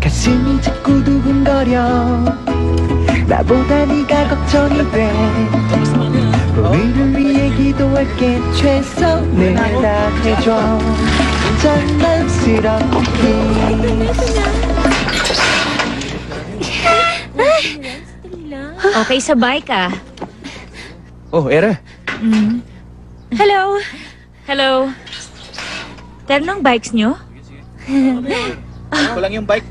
가슴이 자꾸 두근거려 나보다 네가 걱정이 돼 우리를 위해 기도할게 최선을 다해줘 장난스럽게 Okay, sabay ka. Oh, Era. Hello. Hello. Ternong bikes nyo? Ito lang yung bike.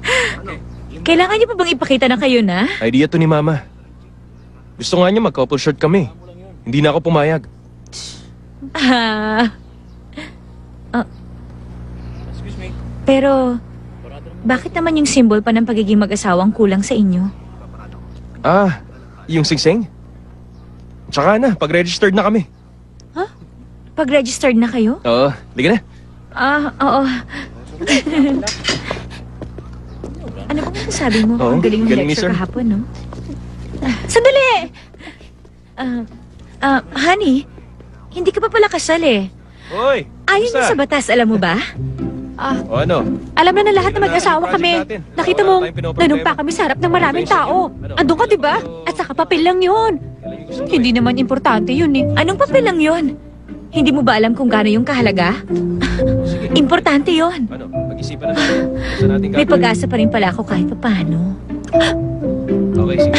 Kailangan nyo pa bang ipakita na kayo na? Idea to ni Mama. Gusto nga niya mag-couple shot kami. Hindi na ako pumayag. Ah. Pero, bakit naman yung symbol pa ng pagiging mag-asawang kulang sa inyo? Ah, yung singsing? Tsaka na, pag-registered na kami. Pag-registered na kayo? Oo, liga na. Oo. Ano bang nasasabi mo? Oo, Ang galing ng galing ni lecture sir. kahapon, no? Sandali! Honey, hindi ka pa pala kasal eh. Hoy! Ayon yun sa batas, alam mo ba? O ano? Alam na lahat na mag-asawa Project kami. natin. Nakita Wala mo, tayong pinoproblema. nanumpa kami sa harap ng maraming tao. Andun ka, diba? At saka papel lang yun. Hindi naman importante yun eh. Anong papel lang yon? Hindi mo ba alam kung gaano yung kahalaga? Importante yon. Ano? Pag-isipan na natin. Gusto natin May pag-asa pa rin pala ako kahit paano. Okay, sige.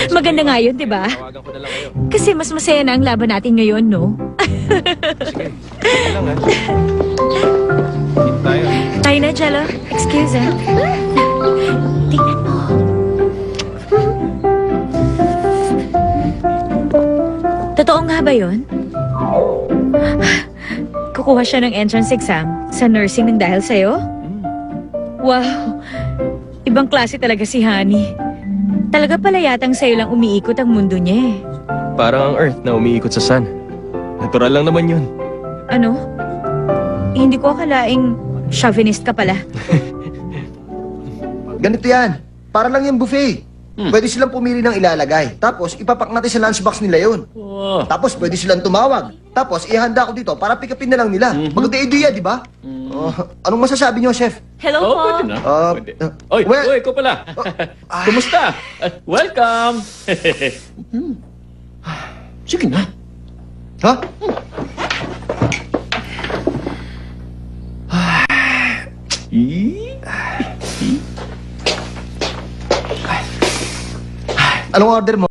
Maganda nga yun, di ba? Tawagan ko na lang kayo. Kasi mas masaya na ang laban natin ngayon, no? Sige. Sige lang, ha? Dito tayo. Tayo na, Jello. Excuse, ah. Tingnan mo. Totoo nga ba yun? Kukuha siya ng entrance exam sa nursing ng dahil sa'yo? Wow! Ibang klase talaga si Honey. Talaga pala yatang sa'yo lang umiikot ang mundo niya eh. Parang ang Earth na umiikot sa Sun. Natural lang naman yun. Ano? Hindi ko akalaing chauvinist ka pala. Ganito yan. Para lang yung buffet. Pwede silang pumili ng ilalagay. Tapos, ipapak natin sa lunchbox nila yun. Tapos, pwede silang tumawag. Tapos, ihanda ko dito para pick upin na lang nila. Maganda idea, di ba? Anong masasabi niyo, Chef? Hello po. Pwede na. Ah, Pwede. ah, Oy, well- oy, ikaw pala. Kumusta? Welcome. Sige na. Ha? Anong order mo?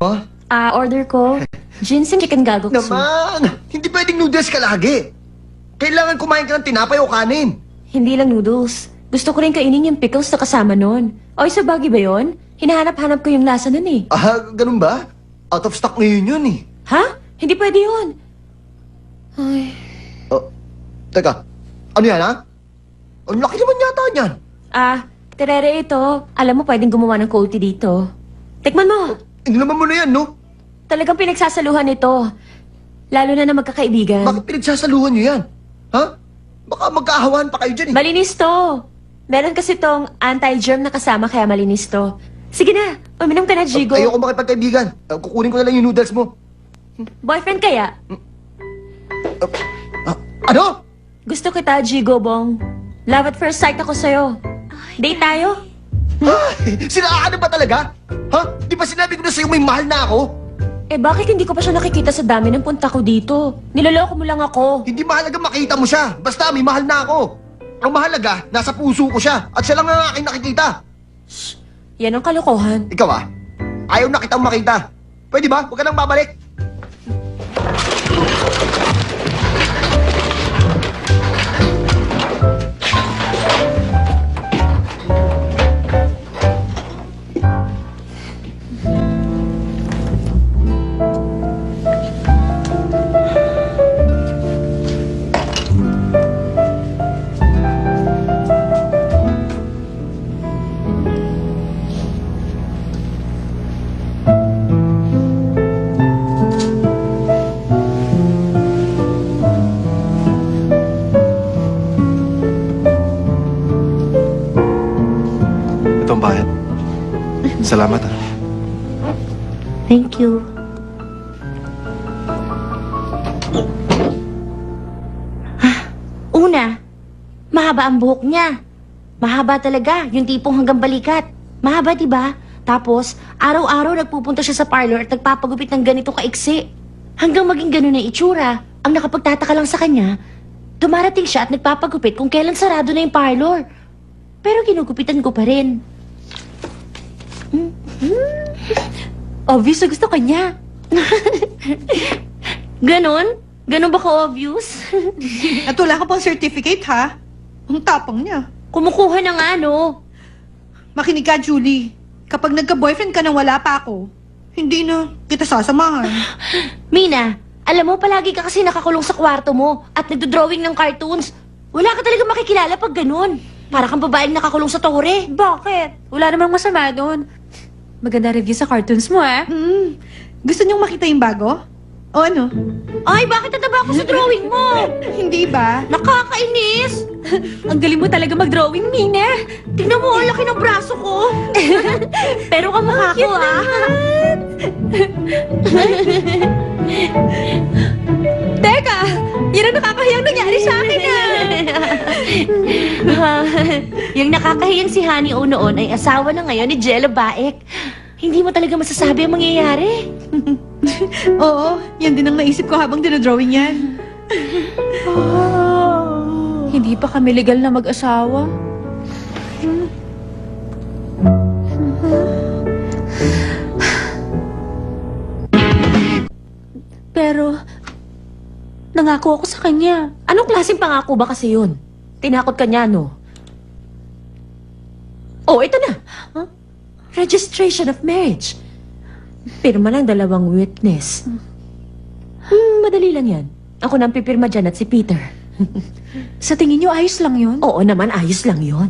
Order ko, ginseng chicken gagoksu. Naman! Hindi pwedeng noodles ka lagi. Kailangan kumain ka ng tinapay o kanin. Hindi lang noodles. Gusto ko rin kainin yung pickles na kasama nun. O, sa bagay ba yun? Hinahanap-hanap ko yung lasa nun eh. Ganun ba? Out of stock ngayon yun eh. Ha? Hindi pwede yun. Ay. Teka, ano yan ha? Ang laki naman yata niyan. Terere ito. Alam mo, pwedeng gumawa ng cold tea dito. Tikman mo. Hindi naman mo na yan, no? Talagang pinagsasaluhan ito. Lalo na magkakaibigan. Bakit pinagsasaluhan niyo yan? Ha? Baka magkaahawan pa kayo dyan eh. Malinis to. Meron kasi tong anti-germ na kasama kaya malinis to. Sige na, uminom ka na, Jigo. Ayoko makipagkaibigan. Kukunin ko na lang yung noodles mo. Boyfriend kaya? Ano? Gusto kita, Jigo Bong. Love at first sight ako sa'yo. Date tayo? Sinaan ba talaga? Ha? Di ba sinabi ko na sa'yo may mahal na ako? Bakit hindi ko pa siya nakikita sa dami ng punta ko dito? Niloloko mo lang ako. Hindi mahalaga makita mo siya. Basta may mahal na ako. Ang mahalaga, nasa puso ko siya. At siya lang ang aking nakikita. Yan ang kalokohan. Ikaw ayaw na kitang makita. Pwede ba? Huwag ka nang babalik. Ito ang bayad. Salamat Thank you. Una, mahaba ang buhok niya. Mahaba talaga, yung tipong hanggang balikat. Mahaba, di ba? Tapos, araw-araw nagpupunta siya sa parlor at nagpapagupit ng ganito kaiksi. Hanggang maging ganun na itsura, ang nakapagtataka lang sa kanya, dumarating siya at nagpapagupit kung kailan sarado na yung parlor. Pero ginugupitan ko pa rin. Obvious na gusto kanya. Ganon? Ganon ba ka-obvious? At wala ka pang certificate, ha? Ang tapang niya. Kumukuha na nga, no? Makinig ka, Julie. Kapag nagka-boyfriend ka nang wala pa ako, hindi na kita sasamahan. Mina, alam mo, palagi ka kasi nakakulong sa kwarto mo at nagdodrawing ng cartoons. Wala ka talaga makikilala pag ganun. Para kang babaeng nakakulong sa tore. Bakit? Wala namang masama doon. Maganda review sa cartoons mo, ah. Gusto niyong makita yung bago? O ano? Ay, bakit nataba ako sa drawing mo? Hindi ba? Nakakainis! Ang galing mo talaga mag-drawing, Mina. Tingnan mo, ang laki ng braso ko. Pero kamukha ko, ah. Teka! Yan ang nakakahiyang nangyari sa akin, Yung nakakahiyang si Honey O noon ay asawa na ngayon ni Jello Baek. Hindi mo talaga masasabi ang mangyayari. Oo, yan din ang naisip ko habang dinodrawing yan. Hindi pa kami legal na mag-asawa. Pero, nangako ako sa kanya. Anong klaseng pangako ba kasi yun? Tinakot ka niya, no? Oh, ito na. Registration of marriage. Pirma ng dalawang witness. Madali lang yan. Ako nang pipirma dyan at si Peter. Sa tingin niyo, ayos lang yun? Oo naman, ayos lang yon.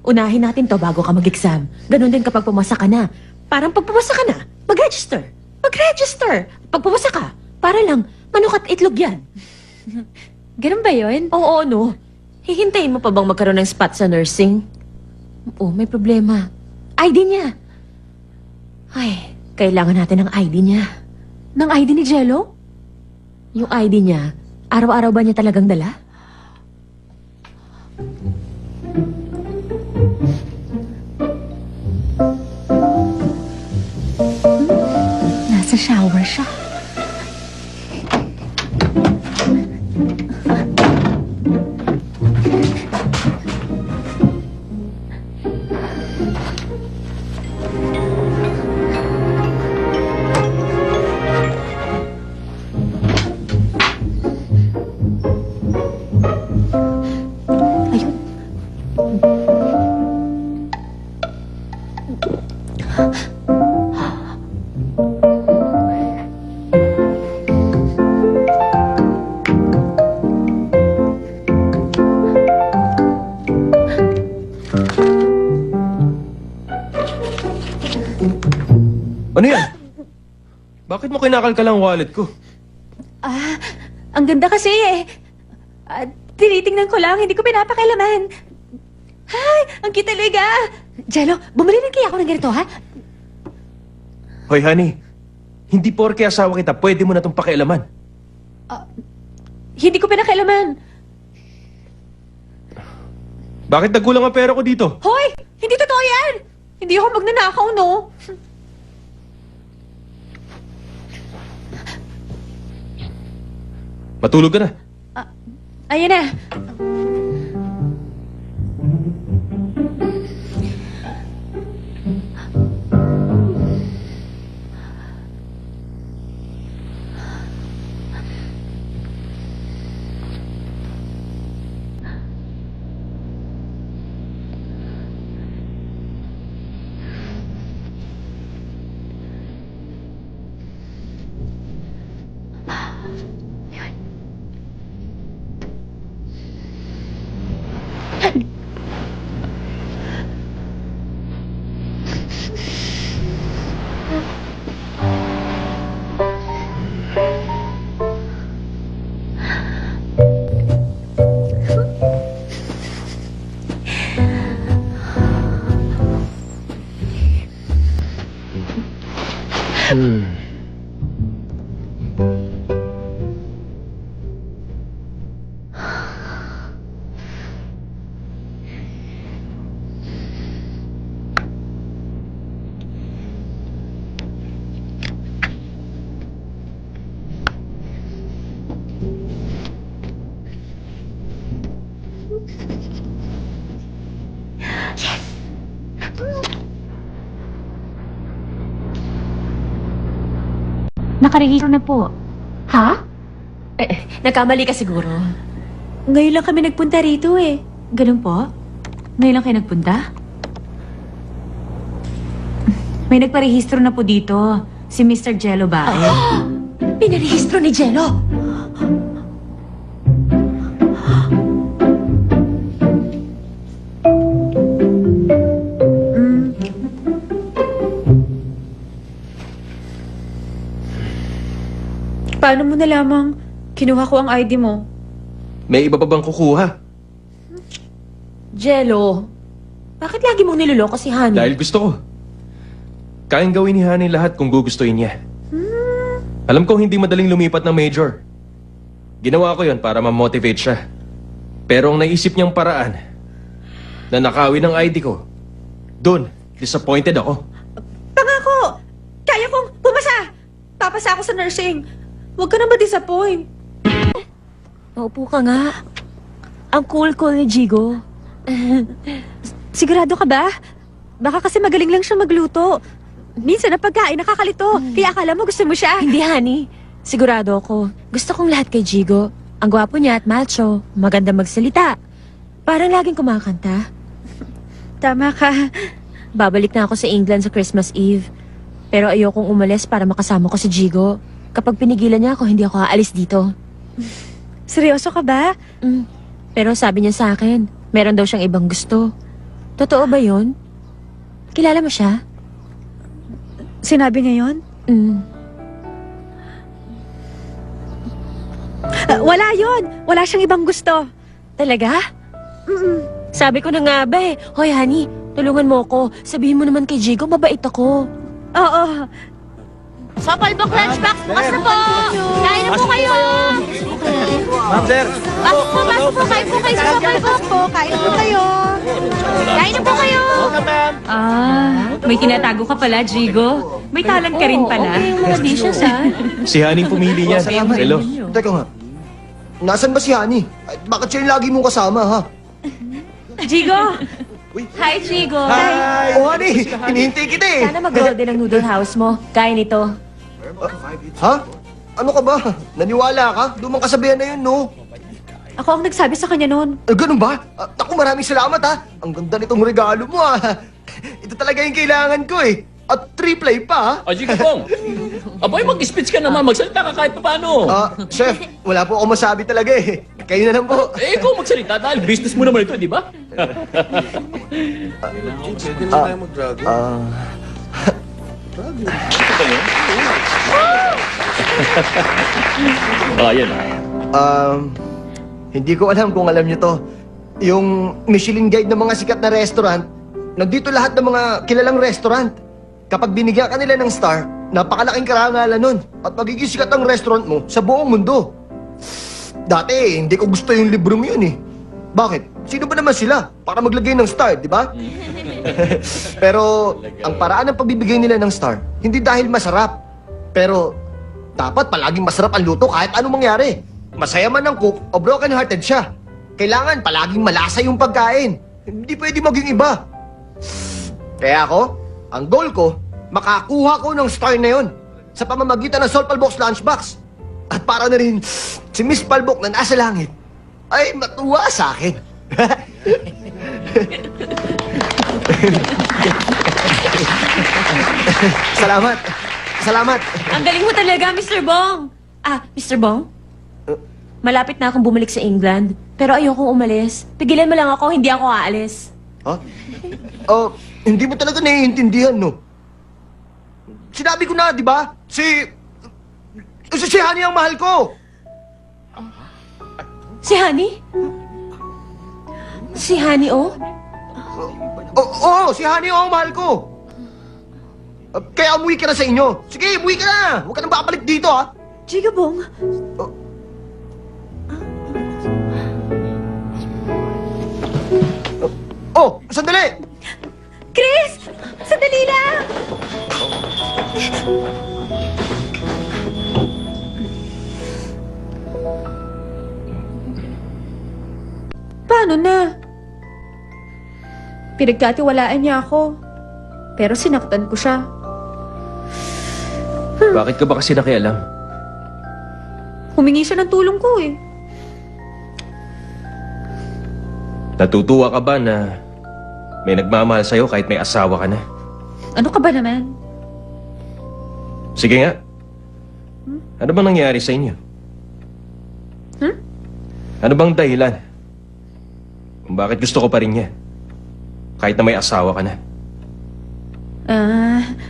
Unahin natin to bago ka mag-exam. Ganon din kapag pumasa ka na. Parang pag pumasa ka na, mag-register. Mag-register. Pag pumasa ka, para lang, manok at itlog yan. Ganun ba yun? Oo, no. Hihintayin mo pa bang magkaroon ng spot sa nursing? Oo, may problema. ID niya. Ay, kailangan natin ng ID niya. Ng ID ni Jello? Yung ID niya, araw-araw ba niya talagang dala? Nasa shower siya. Ano yan? Bakit mo kinakalkal ang wallet ko? Ang ganda kasi eh. Tinitingnan ko lang, hindi ko pinapakailaman. Ay, ang cute talaga. Jello, bumili rin kaya ako ng ganito, ha? Hoy, honey. Hindi porke asawa kita, pwede mo na itong pakialaman. Hindi ko pinakailaman. Bakit nagkulang ang pera ko dito? Hoy! Hindi totoo yan! Hindi ako magnanakaw, no? Matulog ka na. Ayan na. Nakarehistro na po. Ha? Nagkamali ka siguro. Ngayon lang kami nagpunta rito eh. Ganun po? Ngayon lang kayo nagpunta? May nagparehistro na po dito. Si Mr. Jello Bae. Pinarehistro ni Jello. Paano mo nalamang kinuha ko ang ID mo? May iba pa bang kukuha? Jello, bakit lagi mong niloloko si Honey? Dahil gusto ko. Kayang gawin ni Honey lahat kung gugustuhin niya. Alam kong hindi madaling lumipat ng major. Ginawa ko yon para ma-motivate siya. Pero ang naisip niyang paraan na nakawin ang ID ko, doon, disappointed ako. Pangako! Kaya kong pumasa! Papasa ako sa nursing. Huwag ka na ma-disappoint. Maupo ka nga. Ang cool-cool ni Jigo. Sigurado ka ba? Baka kasi magaling lang siya magluto. Minsan ang pagkain nakakalito. Kaya akala mo gusto mo siya. Hindi, Honey. Sigurado ako. Gusto kong lahat kay Jigo. Ang gwapo niya at macho. Maganda magsalita. Parang laging kumakanta. Tama ka. Babalik na ako sa England sa Christmas Eve. Pero ayokong umalis para makasama ko si Jigo. Kapag pinigilan niya ako, hindi ako aalis dito. Seryoso ka ba? Pero sabi niya sa akin, meron daw siyang ibang gusto. Totoo ba yun? Kilala mo siya? Sinabi niya yun? Wala yun. Wala siyang ibang gusto. Talaga? Sabi ko na nga ba eh. Hoy, Honey, tulungan mo ako. Sabihin mo naman kay Jigo, mabait ako. Oo. Sapalbok lunchbox, bukas na po! Kain na po kayo! Ma'am, sir. Pasok po, kain po kayo sa Sapalbok! Kain po kayo. Kain na po kayo! May tinatago ka pala, Jigo. May talent ka rin pala. Okay yung mga dishes, ha? Si Honey pumili niya. Salamat. Hello. Teka nga. Nasaan ba si Honey? Ay, bakit siya yung lagi mong kasama, ha? Jigo! Hi, Jigo! Oh, Honey! Hinihintay kita eh! Sana mag-roll din ang noodle house mo. Kain ito. Ha? Ano ka ba? Naniwala ka? Lumang kasabihan na yun, no? Ako ang nagsabi sa kanya noon. Ganun ba? Naku, maraming salamat, ha? Ang ganda nitong regalo mo, ha? Ito talaga yung kailangan ko, eh. At triple pa, ha? O, sige pong. Aboy, mag-speech ka naman. Magsalita ka kahit paano. Chef, wala po ako masabi talaga, eh. Kayo na lang po. Eh, ikaw magsalita dahil business mo naman ito, di ba? Pwede na tayo mag-dragon. Ayan. Hindi ko alam kung alam niyo to. Yung Michelin Guide ng mga sikat na restaurant, nandito lahat ng mga kilalang restaurant. Kapag binigyan ka nila ng star, napakalaking karangalan nun. At magiging sikat ang restaurant mo sa buong mundo. Dati, hindi ko gusto yung libro mo yun eh. Bakit? Sino ba naman sila para maglagay ng star, di ba? Pero, ang paraan ng pagbibigay nila ng star, hindi dahil masarap. Pero, dapat palaging masarap ang luto kahit anong mangyari. Masaya man ang cook o broken-hearted siya. Kailangan palaging malasa yung pagkain. Hindi pwede maging iba. Kaya ako, ang goal ko, makakuha ko ng star na yon sa pamamagitan ng Salt Palbok's Lunchbox. At para na rin si Miss Palbok na nasa langit ay matuwa sa akin. Salamat. Salamat. Ang galing mo talaga, Mr. Bong! Mr. Bong? Malapit na akong bumalik sa England. Pero ayokong umalis. Pigilan mo lang ako, hindi ako aalis. Ha? Hindi mo talaga naiintindihan, no? Sinabi ko na, di ba? Si Honey ang mahal ko! Si Honey? Si Honey, oh? Oo, si Honey ang mahal ko! Kaya umuwi ka na sa inyo. Sige, umuwi ka na! Huwag ka nang babalik dito, ha? Jigo Bong, Sandali! Chris! Sandali lang! Paano na? Pinagkatiwalaan niya ako. Pero sinaktan ko siya. Bakit ka ba kasi nakialam? Humingi siya ng tulong ko eh. Natutuwa ka ba na may nagmamahal sa'yo kahit may asawa ka na? Ano ka ba naman? Sige nga. Ano bang nangyari sa inyo? Ano bang dahilan? Kung bakit gusto ko pa rin niya? Kahit na may asawa ka na.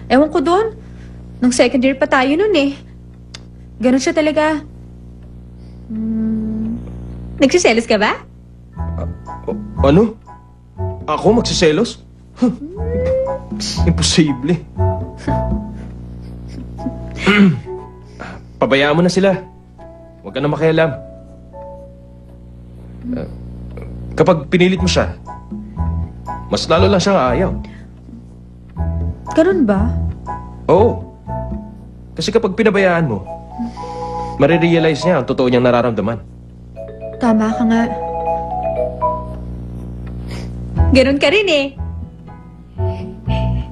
Ewan ko doon. Nung second year pa tayo nun eh. Ganon siya talaga. Nagsiselos ka ba? Ano? Ako magsiselos? Huh. Imposible. Pabayaan mo na sila. Huwag ka na makialam. Kapag pinilit mo siya, mas lalo lang siyang ayaw. Ganon ba? Oo. Kasi kapag pinabayaan mo, marirealize niya ang totoo niyang nararamdaman. Tama ka nga. Ganon ka rin eh.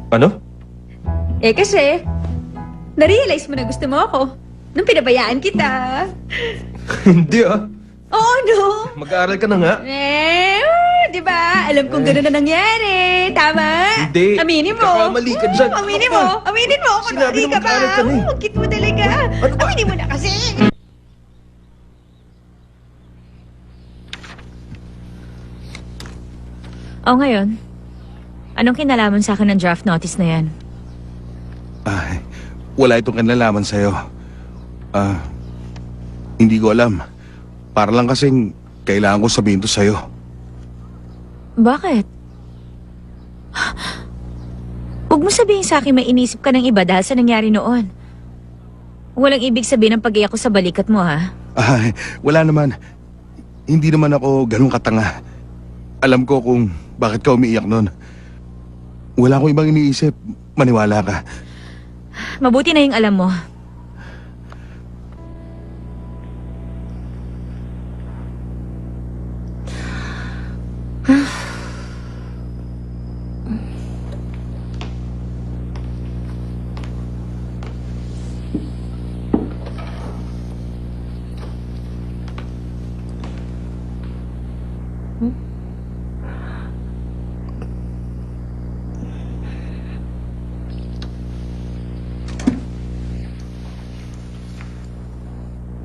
Ano? Eh kasi, narealize mo na gusto mo ako nung pinabayaan kita. Hindi ah. Oo, no? Mag-aaral ka na nga. Di ba? Alam kong gano'n na nangyari. Tama? Hindi. Aminin mo. Kakamali ka dyan. Aminin mo. Aminin mo. Sinabi Kunwari na ka ba? mag-aaral ka na eh. Magkit mo talaga. Ano ba? Aminin mo na kasi. Ngayon, anong kinalaman sa akin ng draft notice na yan? Ay, wala itong kinalaman sa'yo. Hindi ko alam. Para lang kasing kailangan ko sabihin to sa'yo. Bakit? Huwag mo sabihin sa akin may inisip ka ng iba dahil sa nangyari noon. Walang ibig sabihin ng pag-iyak ko sa balikat mo, ha? Ay, wala naman. Hindi naman ako ganun katanga. Alam ko kung bakit ka umiiyak nun. Wala akong ibang iniisip. Maniwala ka. Mabuti na yung alam mo.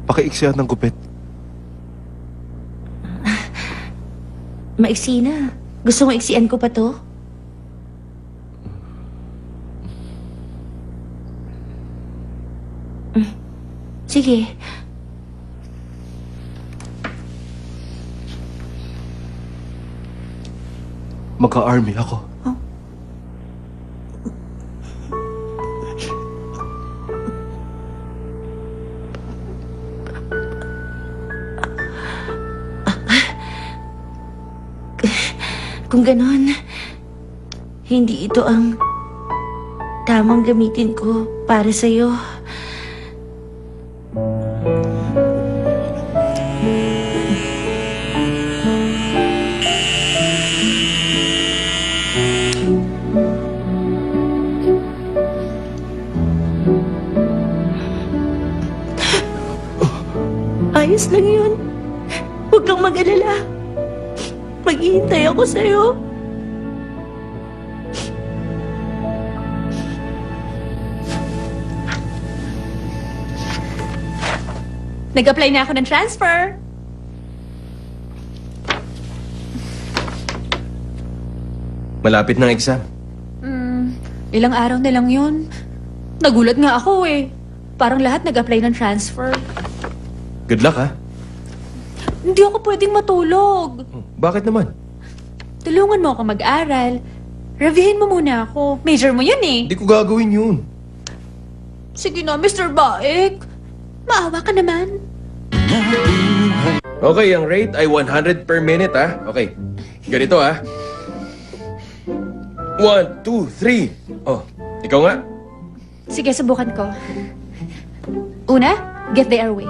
Pakiiksihan ng gupit. Maiksi na. Gusto mo iksian ko pa to? Sige. Magka-army ako. Kung ganon, hindi ito ang tamang gamitin ko para sa'yo. Ayos lang yun. Huwag kang mag-alala. Maghihintay ako sa'yo. Nag-apply na ako ng transfer. Malapit ng exam. Ilang araw na lang yun. Nagulat nga ako eh. Parang lahat nag-apply ng transfer. Good luck ha. Hindi ako pwedeng matulog. Bakit naman? Tulungan mo ako mag-aral. Reviewin mo muna ako. Major mo yun eh. Hindi ko gagawin yun. Sige na, Mr. Baek. Maawa ka naman. Okay, ang rate ay 100 per minute ha. Okay, ganito ha. 1, 2, 3. Oh, ikaw nga. Sige, subukan ko. Una, get the airway.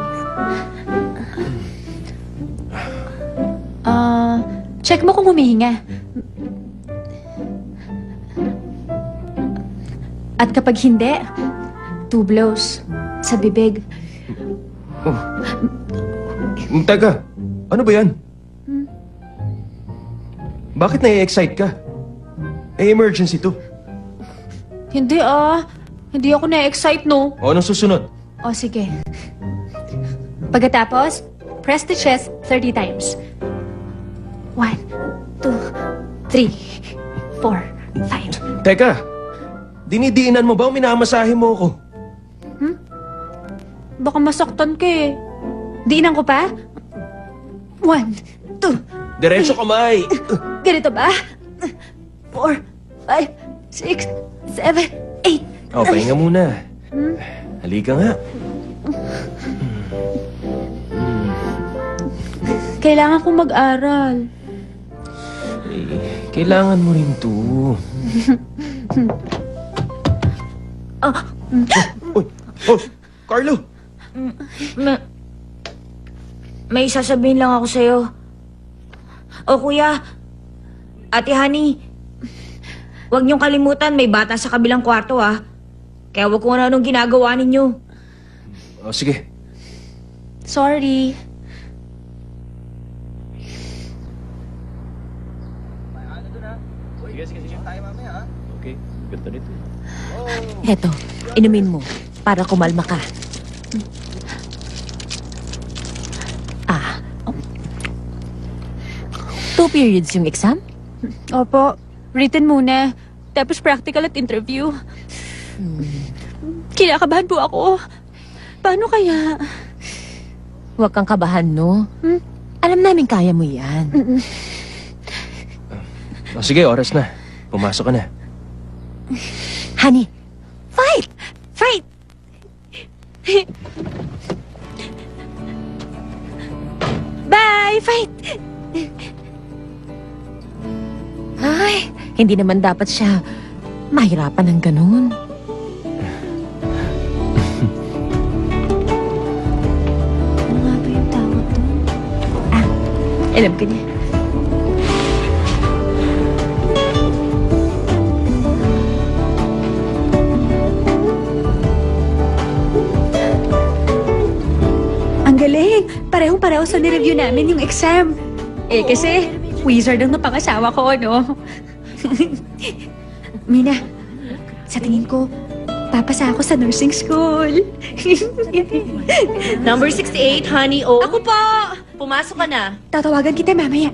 Check mo kung humihinga. At kapag hindi, 2 blows. Sa bibig. Teka, ano ba yan? Bakit na-excite ka? Emergency to. Hindi Hindi ako na-excite, no? O anong susunod? O, sige. Pagkatapos, press the chest 30 times. 1, 2, 3, 4, 5. Teka, dinidiinan mo ba o minamasahe mo ako? Baka masaktan ka eh. Diinan ko pa? 1, 2, Diretso kamay! ganito ba? 4, 5, 6, 7, 8. O, pahinga muna. Halika nga. Kailangan kong mag-aral. Kailangan mo rin to. Uy! Oh! Carlo! May sasabihin lang ako sa'yo. O kuya, Ate Honey, huwag niyong kalimutan may bata sa kabilang kwarto Kaya huwag kung anong ginagawa ninyo. O, sige. Sorry. Okay, ganda nito. Heto, inumin mo para kumalma ka. Ah. 2 periods yung exam? Opo, written muna. Tapos practical at interview. Kinakabahan po ako. Paano kaya? Huwag kang kabahan, no? Alam namin kaya mo yan. O, sige, oras na. Pumasok ka na. Honey, fight! Fight! Bye! Fight! Ay, hindi naman dapat siya mahirapan ng ganun. Ano nga ba yung tawag doon? Alam ko niya. Ang galing! Parehong-pareho sa nireview namin yung exam. Kasi wizard ang napangasawa ko, no? Mina, sa tingin ko, papasa ako sa nursing school. Number 68, Honey O. Ako po! Pumasok ka na. Tatawagan kita mamaya.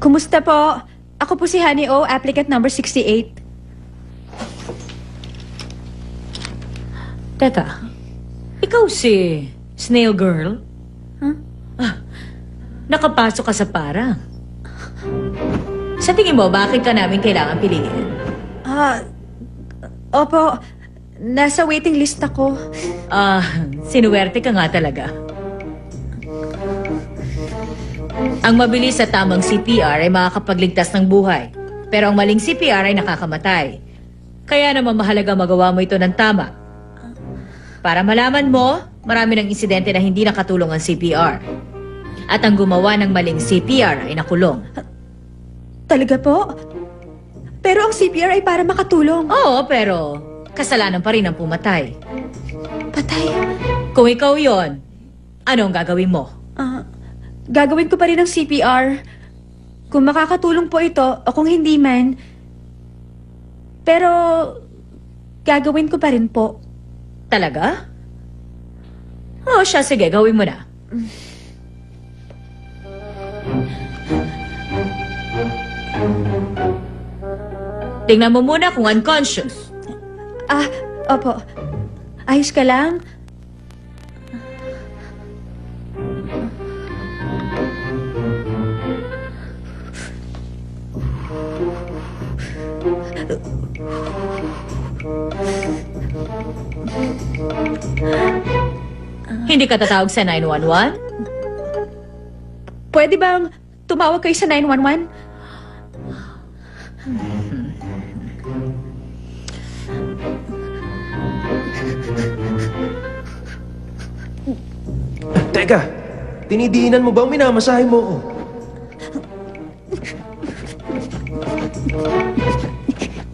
Kumusta po? Ako po si Honey O, applicant number 68. Teka, ikaw si Snail Girl? Nakapasok ka sa parang. Sa tingin mo, bakit ka namin kailangan piliin? Opo, nasa waiting list ako. Sinuwerte ka nga talaga. Ang mabilis at tamang CPR ay makakapagligtas ng buhay. Pero ang maling CPR ay nakakamatay. Kaya naman mahalaga magawa mo ito ng tama. Para malaman mo, marami ng insidente na hindi nakatulong ang CPR. At ang gumawa ng maling CPR ay nakulong. Talaga po? Pero ang CPR ay para makatulong. Oo, pero kasalanan pa rin ang pumatay. Patay. Kung ikaw yon, anong gagawin mo? Gagawin ko pa rin ang CPR. Kung makakatulong po ito o kung hindi man. Pero, gagawin ko pa rin po. Talaga? Oo, siya. Sige, gawin mo na. Tingnan mo muna kung unconscious. Opo. Ayos ka lang? Hindi ka tatawag sa 911? Pwede bang tumawag kayo sa 911? Teka, tinidiinan mo ba o minamasahe mo ko?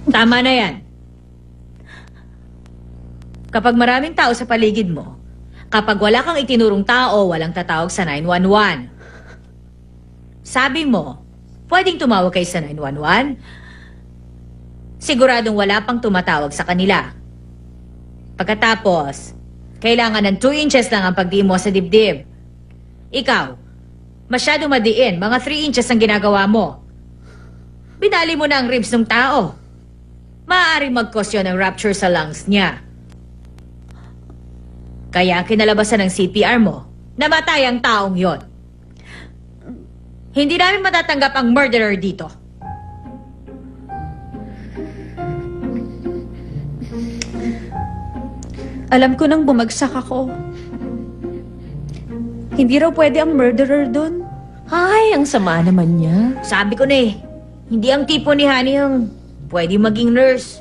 Tama na yan. Kapag maraming tao sa paligid mo, kapag wala kang itinurong tao, walang tatawag sa 911. Sabi mo, pwedeng tumawag kayo sa 911? Siguradong wala pang tumatawag sa kanila. Pagkatapos, kailangan ng 2 inches lang ang pagdiin mo sa dibdib. Ikaw, masyado madiin, mga 3 inches ang ginagawa mo. Binali mo na ang ribs ng tao. Maaaring mag-cause yun ng rupture sa lungs niya. Kaya ang kinalabasan ng CPR mo, namatay ang taong yon. Hindi namin matatanggap ang murderer dito. Alam ko nang bumagsak ako. Hindi raw pwede ang murderer doon. Ay, ang sama naman niya. Sabi ko na eh, hindi ang tipo ni Honey ang pwede maging nurse.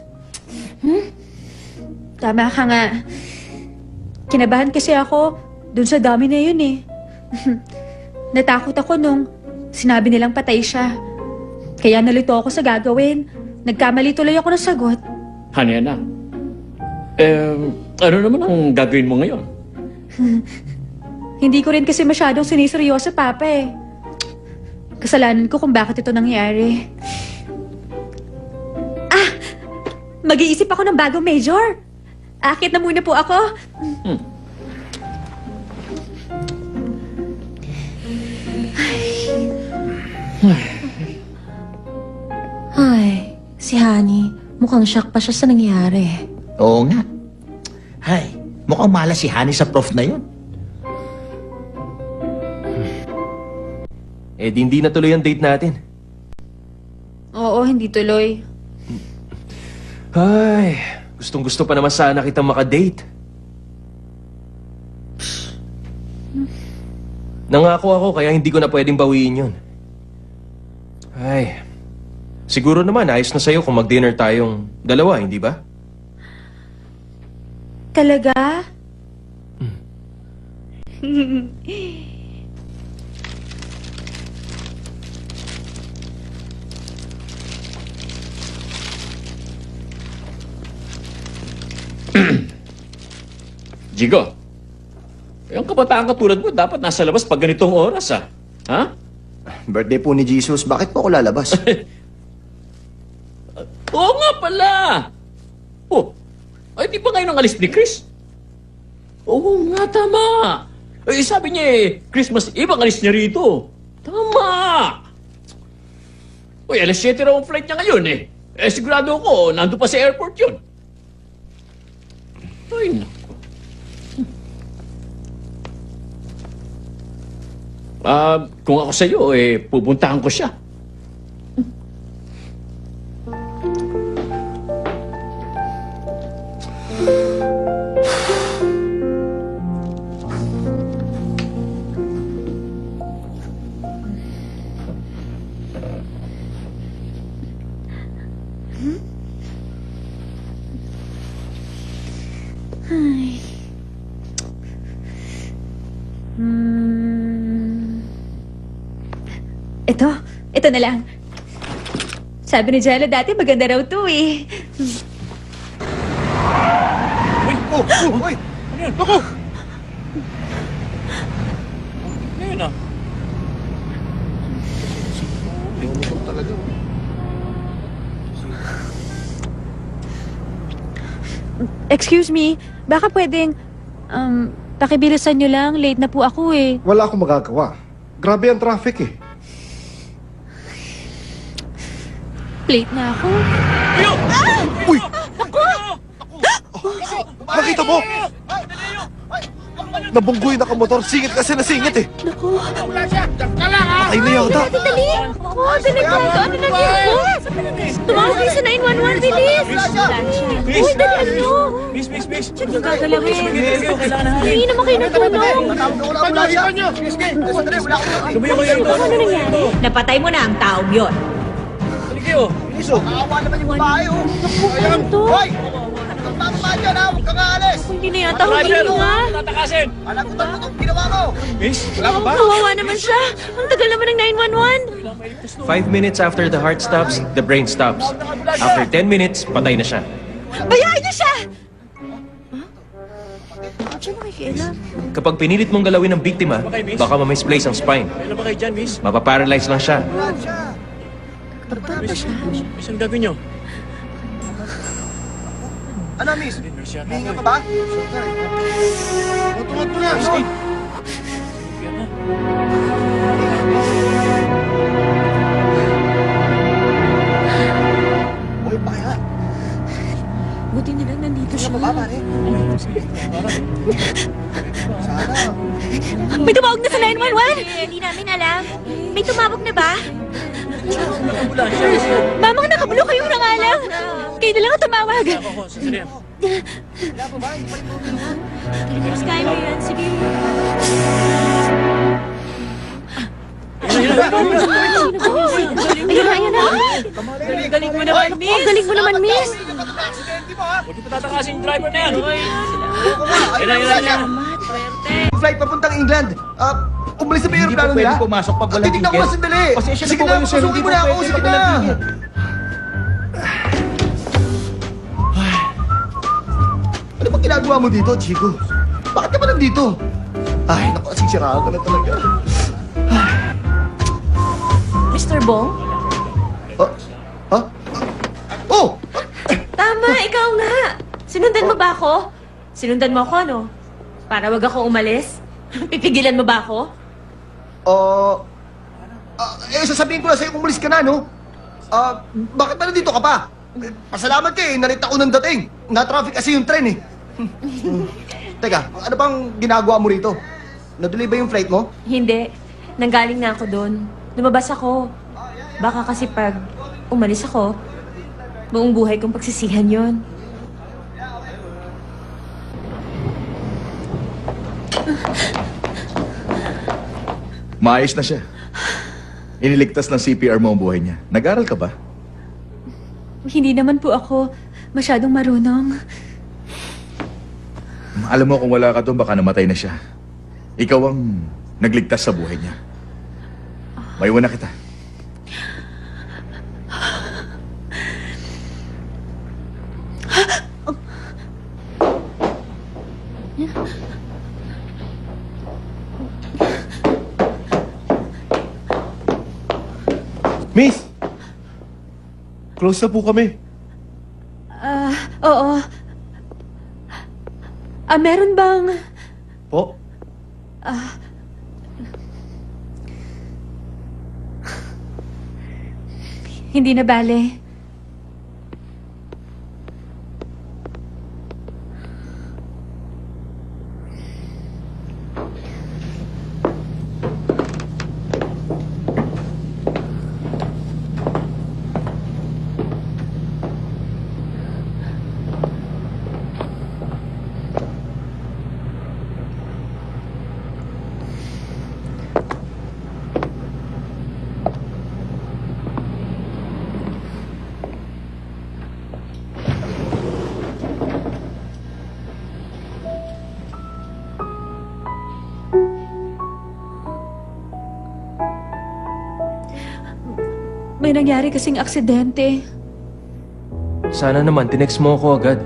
Tama ka nga. Kinabahan kasi ako dun sa dami na yun eh. Natakot ako nung sinabi nilang patay siya. Kaya nalito ako sa gagawin. Nagkamali tuloy ako ng sagot. Honey, anak. Ano naman ang gagawin mo ngayon? Hindi ko rin kasi masyadong siniseryoso, Papa eh. Kasalanan ko kung bakit ito nangyari. Mag-iisip ako ng bagong major. Akit na muna po ako. Ay, si Honey, mukhang shock pa siya sa nangyari. Oo nga. Hay, mukhang malas si Honey sa prof na yun. Eh, di hindi na tuloy ang date natin. Oo, hindi tuloy. Ay, gustong-gusto pa naman sana kitang makadate. Nangako ako kaya hindi ko na pwedeng bawiin yun. Ay, siguro naman ayos na sa'yo kung mag-dinner tayong dalawa, hindi ba? Talaga? Jigo, yung kabataan katulad mo, dapat nasa labas pag ganitong oras, Ha? Birthday po ni Jesus, bakit po ako lalabas? Oo nga pala! Oh, ay di ba ngayon ang alis ni Chris? Oo nga, tama! Eh, sabi niya Christmas Eve ang alis niya rito. Tama! Uy, alas 7 raw ang flight niya ngayon sigurado ako, nandun pa sa airport yun. Ay, naku. Kung ako sa'yo, pupuntahan ko siya. Ito na lang. Sabi ni Jella dati maganda raw to eh. Uy! Naku! Ngayon Excuse me, baka pwedeng, pakibilisan nyo lang, late na po ako eh. Wala akong magagawa. Grabe ang traffic eh. Late na ako. Uy! Nakita mo? Nabunggoy na kamotor. Singit kasi na singit eh. Naku. Ay na yata. Dali! Oo, dali ka. Ano nangyari? Tumawag kayo sa 911, bilis! Uy, dali nyo! Miss! Check yung gagalawin. Kailangan na Hindi naman kayo natulong. Ano nangyari? Napatay mo na ang taong yon. Awa naman yung babae, oh. Ano to? Hoy! Huwag kang bababa dyan, ha? Huwag kang aalis! Hindi na yata huminga. Tatakasin! Alam ko ba itong ginawa mo? Miss, wala ka ba? Kawawa naman siya. Ang tagal naman ng 911. 5 minutes after the heart stops, the brain stops. After 10 minutes, patay na siya. Bayaan niyo siya! Diyan na makikialam. Kapag pinilit mong galawin ng biktima, baka ma-misplace ang spine. Kailan ba kayo dyan, miss? Mapaparalyze lang siya. Miss, miss, ang gagawin nyo? Ano, miss? Hinga ka ba? Tungod mo na, no? Uy, pakaya. Buti na lang nandito siya. Baba, pare. Sana. May tumawag na sa 911! Hindi namin alam. May tumawag na ba? Mamang nakabulo kayong nangalang. Kayo na lang ang tumawag. Ako, sasalihan. Kaya mo yan, sige. Ayun na. Galing mo naman, miss. Ang galing mo naman, miss. Huwag niyo patatakas yung driver na yan. Flight papuntang England. Umalis na ba yung aeroplano nila? pwede pumasok pag walang Titignan ko ticket. na sandali. Pasensya na Sige po na, kayo, sir. pasukin Hindi mo po na ako. pwede Sige pag na. walang ticket. Ano bang ginagawa mo dito, Chico? Bakit ka ba nandito? Ay, naku, sigsiraan ka na talaga. Mr. Bong? Ha? Oh! Tama, ikaw nga. Sinundan mo ba ako? Sinundan mo ako, no? Para wag ako umalis? Pipigilan mo ba ako? Sasabihin ko na sa'yo, umalis ka na, no? Bakit ba nandito ka pa? Pasalamat ka eh, narita ko ng dating. Na-traffic kasi yung tren eh. Teka, ano bang ginagawa mo rito? Naduloy ba yung flight mo? Hindi. Nanggaling na ako doon. Lumabas ako. Baka kasi pag umalis ako, buong buhay kong pagsisihan yon. Maayos na siya. Iniligtas ng CPR mo ang buhay niya. Nag-aral ka ba? Hindi naman po ako masyadong marunong. Alam mo kung wala ka doon, baka namatay na siya. Ikaw ang nagligtas sa buhay niya. Maiwan na kita. Miss! Close na po kami. Oo. Meron bang... Po? Hindi na bale. May nangyari kasing aksidente. Sana naman, tinext mo ako agad.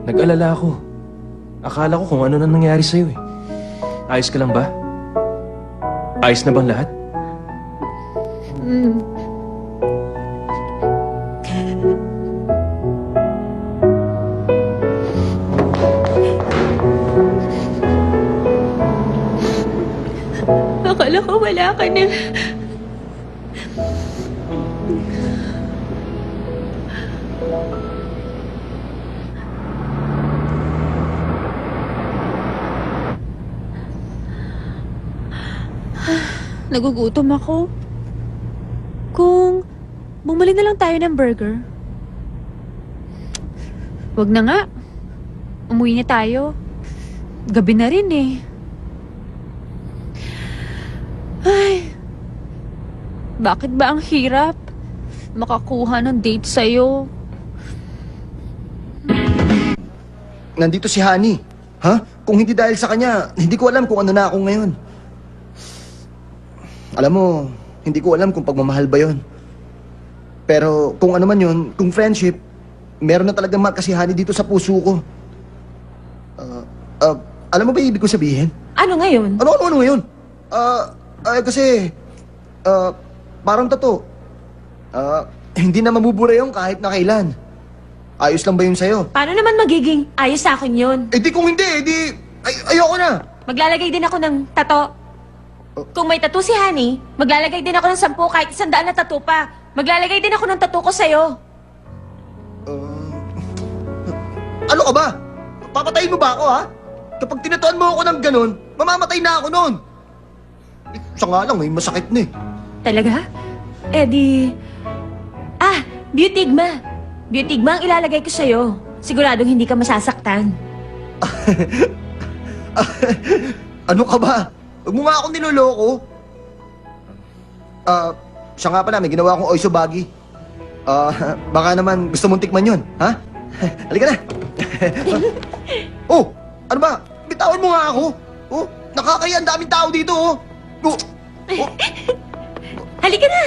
Nag-alala ako. Akala ko kung ano na nangyari sa'yo eh. Ayos ka lang ba? Ayos na bang lahat? Akala ko wala ka na. Nagugutom ako. Kung bumili na lang tayo ng burger. Wag na nga. Umuwi na tayo. Gabi na rin eh. Ay, bakit ba ang hirap makakuha ng date sa'yo? nandito si Honey. Ha? Kung hindi dahil sa kanya, hindi ko alam kung ano na ako ngayon. Alam mo, hindi ko alam kung pagmamahal ba yon. Pero kung ano man yun, kung friendship, meron na talagang marka si Honey dito sa puso ko. Alam mo ba ibig ko sabihin? Ano ngayon? Ano ngayon? Kasi, parang tato. Hindi na mabubura yung kahit na kailan. Ayos lang ba yun sa'yo? Paano naman magiging ayos sa akin yun? Eh di kung hindi, ayoko na. Maglalagay din ako ng tato. Kung may tato si Honey, maglalagay din ako ng 10 kahit 100 na tato pa. Maglalagay din ako ng tato ko sa'yo. Ano ka ba? Papatayin mo ba ako, ha? Kapag tinatuan mo ako ng ganun, mamamatay na ako noon. Isa nga lang, may masakit na eh. Talaga? Eh di... Beautigma. Beautigma ang ilalagay ko sa'yo. Siguradong hindi ka masasaktan. Ano ka ba? Huwag mo nga akong niloloko. Siya nga pala, may ginawa akong oisobagi. Baka naman gusto mong tikman yun, ha? Halika na. Oh, ano ba? Bitawan mo nga ako. Oh, nakakaya, ang daming tao dito, oh. Halika na!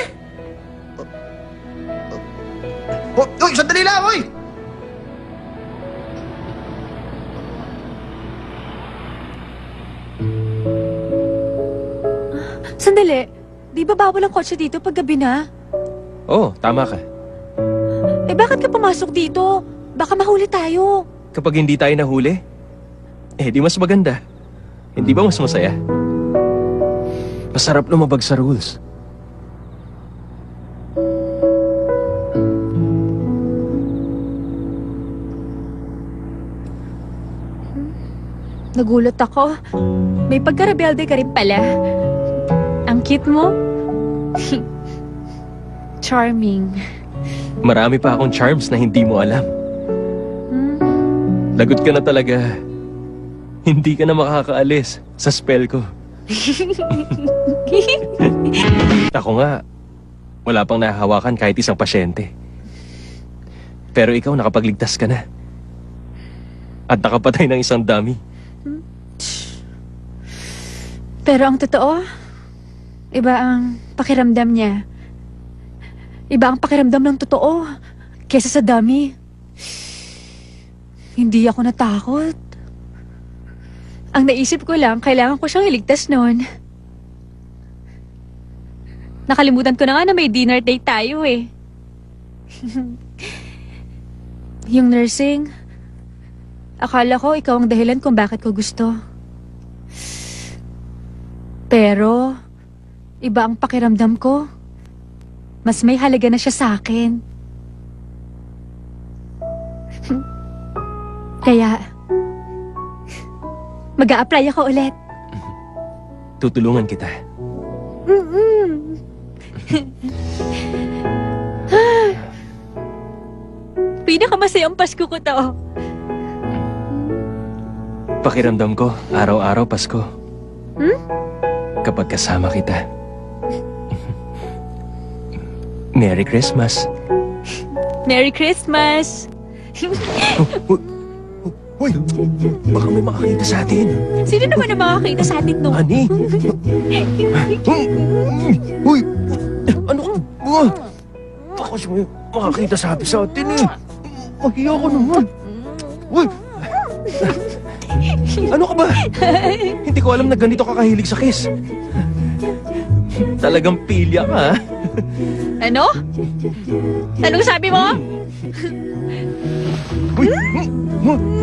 Uy, sandali lang, uy! Sandali. Di ba bawal ang kotse dito pag gabi na? Oo, tama ka. Eh bakit ka pumasok dito? Baka mahuli tayo. Kapag hindi tayo nahuli, di mas maganda. Hindi ba mas masaya? Masarap lumabag sa rules. Nagulat ako. May pagka-rebelde ka rin pala. Ang cute mo. Charming. Marami pa akong charms na hindi mo alam. Lagot ka na talaga. Hindi ka na makakaalis sa spell ko. Ako nga, wala pang nahahawakan kahit isang pasyente. Pero ikaw nakapagligtas ka na. At nakapatay ng isang dummy. Pero ang totoo, iba ang pakiramdam niya. Iba ang pakiramdam ng totoo kesa sa dummy. Hindi ako natakot. Ang naisip ko lang, kailangan ko siyang iligtas noon. Nakalimutan ko na nga na may dinner date tayo eh. Yung nursing, akala ko ikaw ang dahilan kung bakit ko gusto. Pero, iba ang pakiramdam ko. Mas may halaga na siya sa akin. Kaya, mag-a-apply ako ulit. Tutulungan kita. Pinakamasayang Pasko ko to. Pakiramdam ko, araw-araw Pasko. Kapag kasama kita. Merry Christmas. Merry Christmas! Hoy! Baka may makakita sa atin. Sino naman ang makakita sa atin nung? Honey! Hoy! Ano? Baka siya may makakita sa atin eh. Mahiya ko naman. Hoy! Ano ka ba? Hindi ko alam na ganito ka kahilig sa kiss. Talagang pilya ka, ha? Ano? Anong sabi mo? Uy!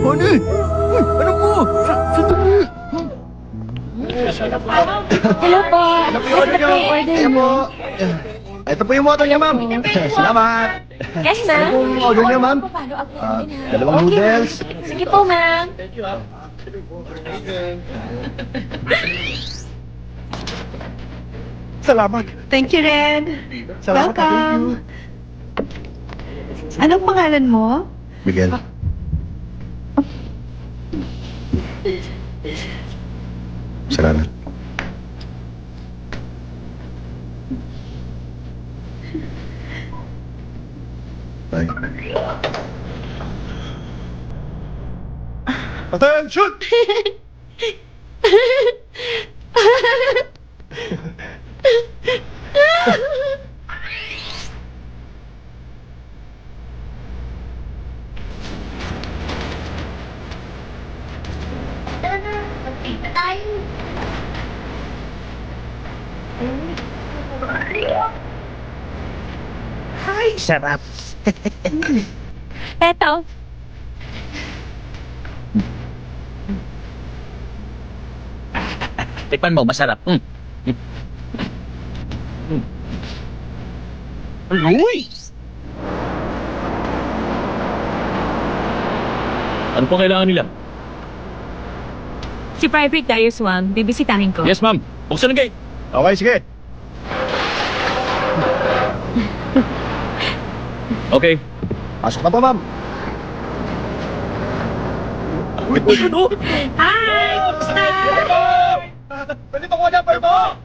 Honey! Uy! Ano mo? Sandali! Hello po. Ano po yung order niyo? Ayan po. Ito po yung motor niya, ma'am. Salamat. Yes, Ano po ma'am. yung order niyo, ma'am? Paano ako? Dalawang noodles. Sige po, ma'am. Salamat. Thank you, Red. Salamat. Welcome. Anong pangalan mo? Miguel. Salamat. Bye. Attention! Ay, sarap. Eto. Tikman mo, masarap. Uy! Ano pong kailangan nila? Si Private Darius Wang, bibisitahin ko. Yes, ma'am. Buksan ang gate. Okay, sige. Okay. Pasok na po, ma'am. Pwede ba ko number mo?